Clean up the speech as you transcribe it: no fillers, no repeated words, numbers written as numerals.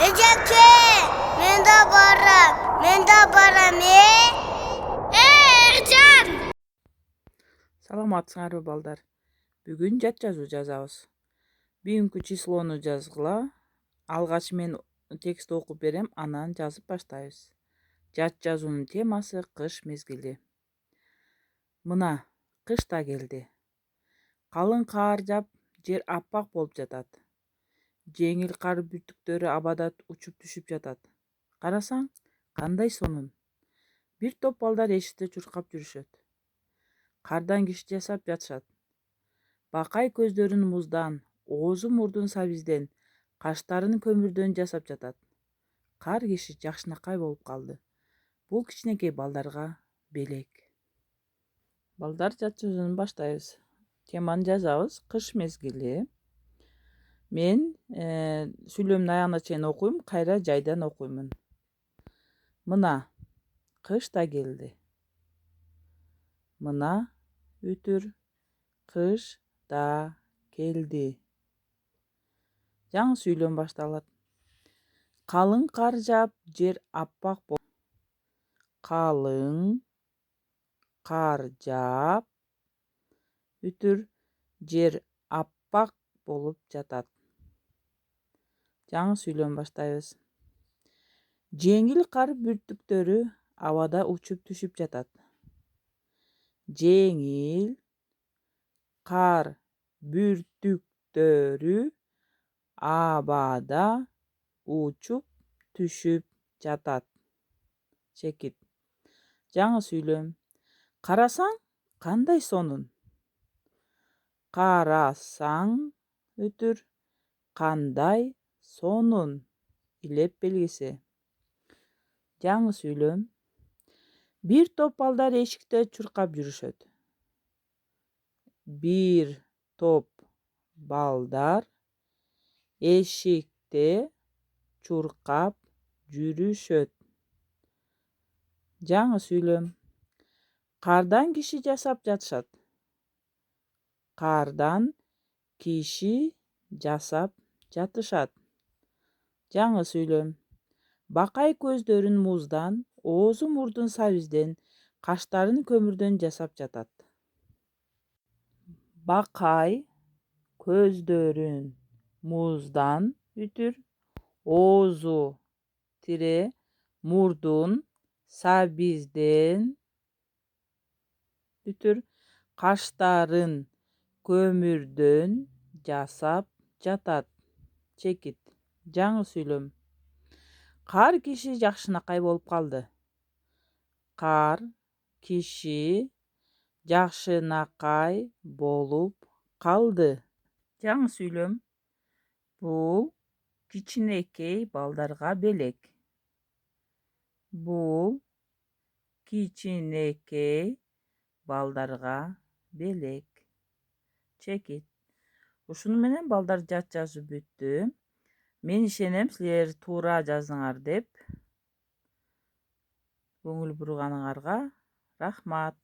Эжеке, мен да барам, Эржан! Саламатсыңарбы балдар. Бүгүн жат жазуу жазабыз. Бүгүнкү числону жазгыла. Алгач мен текст окуп берем, анан жазып баштайбыз. Жат жазуунун темасы кыш мезгили. Мына кыш да келди. Калың каар жаап, жер аппак болуп жатат. Жеңил кар бүртүктөрү абада учуп түшүп жатат. Карасаң, кандай сонун. Бир топ балдар эшикте чуркап жүрүшөт. Кардан киши жасап жатышат. Бакай көздөрүн муздан, оозу мурдун сабизден, каштарын көмүрдөн жасап жатат. Кар киши жакшынакай болуп калды. Бул кичинекей балдарга белек. Балдар жат сөзүн баштайбыз. Теманы жазабыз. Кыш мезгили. Мен сүйлөмдүн аягына чейин окуйм, кайра жайдан окуймун. Мына кыш да келди. Мына үтүр кыш да келди. Жаңы сүйлөм башталат. Калың кар жаап, жер аппак болуп. Калың кар жаап, үтүр жер аппак болуп жатат. Жаңы сүйлөм баштайбыз. Жеңил кар бүртүктөрү абада учуп түшүп жатат. Жеңил кар бүртүктөрү абада учуп түшүп жатат. Чекит. Жаңы сүйлөм. Карасаң, кандай сонун. Карасаң, үтүр кандай сонун. Илеп белгиси. Жаңы сүйлөм. Бир топ балдар эшикте чуркап жүрүшөт. Бир топ балдар эшикте чуркап жүрүшөт. Жаңы сүйлөм. Кардан киши жасап жатышат. Кардан киши жасап жатышат. Жаңы сүйлөм. Бакай көздөрүн муздан, оозу мурдун сабизден, каштарын көмүрдөн жасап жатат. Бакай көздөрүн муздан, үтүр оозу мурдун сабизден, үтүр каштарын көмүрдөн жасап жатат. Чекит. Жаңы сүйлөм. Кар киши жакшынакай болуп калды. Кар киши жакшынакай болуп калды. Жаңы сүйлөм. Бул кичинекей балдарга белек. Бул кичинекей балдарга белек. Чекит. Ушуну менен балдар жат жазуу бүттү. Мен ишенем силер туура жаздыңар деп. Көңүл бурганыңарга рахмат.